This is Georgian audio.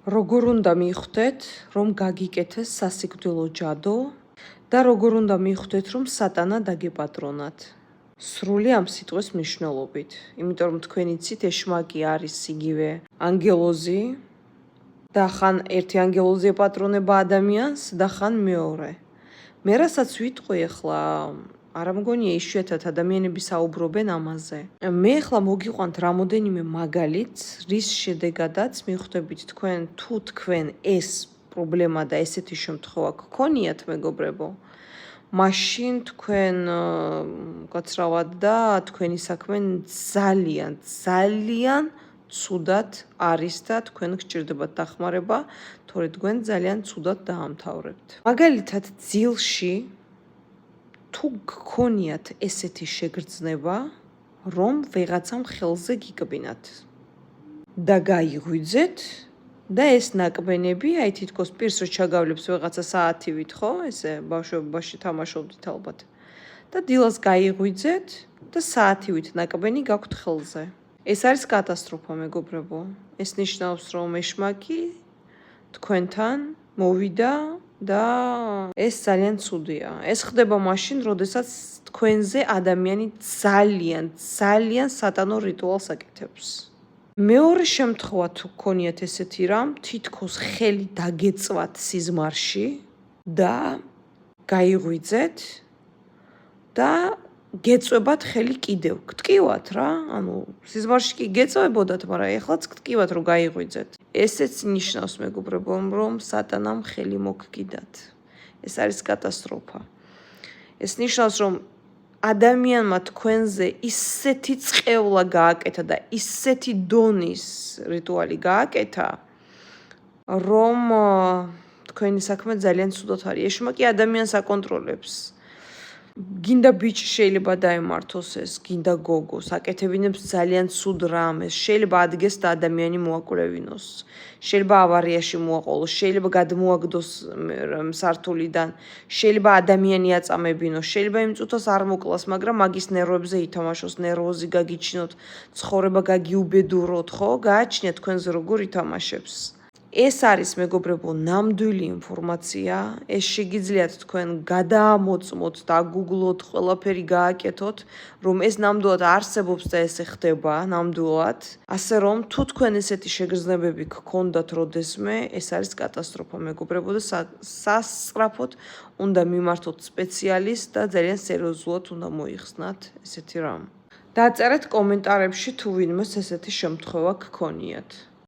როგორ უნდა მიხვდეთ, რომ გაგიკეთეს სასიკვდილო ჯადო და როგორ უნდა მიხვდეთ, რომ სატანა დაგეპატრონათ. სრული ამ სიტყვის მნიშვნელობით, იმიტომ რომ თქვენ იცით, ეშმაკი არის იგივე ანგელოზი და ხან ერთი ანგელოზი ეპატრონება ადამიანს და ხან მეორე. მე რასაც ვიტყვი ახლა, არ მგონია იშვიათად ადამიანები საუბრობენ ამაზე. მე ახლა მოგიყვანთ რამოდენიმე მაგალითს, რის შედეგადაც მიხვდებით თქვენ თუ თქვენ ეს პრობლემა და ესეთი შემთხვევა გქონიათ, მეგობრებო, მაშინ თქვენ გაცრავად და თქვენი საქმე ძალიან ცუდად არის და თქვენ გჭირდებათ დახმარება, თორე თქვენ ძალიან ცუდად დაამთავრებთ. მაგალითად, ძილში თუ გქონიათ ესეთი შეგრძნება, რომ ვეღაცამ ხელზე გიკბინათ და გაიღვიძეთ და ეს ნაკბენები, აი თითქოს პირს რო ჩაგავლებს ვეღაცა საათივით, ხო? ესე ბავშვობაში თამაშობდით ალბათ. და დილას გაიღვიძეთ და საათივით ნაკბენი გაქვთ ხელზე. ეს არის კატასტროფა, მეგობრებო. ეს ნიშნავს, რომ ეშმაკი თქვენთან მოვიდა და ეს ძალიან ცუდია. ეს ხდება მაშინ, როდესაც თქვენზე ადამიანი ძალიან სატანო რიტუალს აკეთებს. მეორე შემთხვევა თუ გქონიათ ესეთი რამ, თითქოს ხელი დაგეწვათ სიზმარში და გაიღვიძეთ და გეწვებათ ხელი კიდევ. გტკივათ რა, ანუ სიზმარში კი გეწვებოდათ, მაგრამ ეხლაც გტკივათ რომ გაიღვიძეთ. ესეც ნიშნავს, მეგობრებო, რომ სატანამ ხელი მოგკიდათ. ეს არის კატასტროფა. ეს ნიშნავს, რომ ადამიანმა თქვენზე ისეთი წყევლა გააკეთა და ისეთი დონის რიტუალი გააკეთა, რომ თქვენი საქმე ძალიან ცუდად არის. ეშმაკი ადამიანს აკონტროლებს. გინდა ბიჭი შეიძლება დაემართოს ეს, გინდა გოგოს, აკეთებინებს ძალიან ცუდ რამეს, შეიძლება ადგეს და ადამიანი მოაკვლევინოს, შეიძლება ავარიაში მოაყოლოს, შეიძლება გადმოაგდოს სართულიდან, შეიძლება ადამიანი აწამებინოს, შეიძლება იმ წუთას არ მოკლას, მაგრამ მაგის ნერვებზე ითამაშოს, ნერვოზი გაგიჩინოთ, ცხოვრება გაგიუბედუროთ, ხო? გააჩნიათ თქვენზე როგორ ითამაშებს. ეს არის, მეგობრებო, ნამდვილი ინფორმაცია. ეს შეგიძლიათ თქვენ გადაამოწმოთ და აგუგლოთ, ყველაფერი გააკეთოთ, რომ ეს ნამდვილად არსებობს და ესე ხდება ნამდვილად. ასე რომ, თუ თქვენ ესეთი შეგრძნებები გქონდათ როდესმე, ეს არის კატასტროფა, მეგობრებო, და სასწრაფოდ უნდა მიმართოთ სპეციალისტს და ძალიან სერიოზულად უნდა მოიხსნათ ესეთი რამ. დაწერეთ კომენტარებში თუ ვინმეს ესეთი შემთხვევა გქონიათ.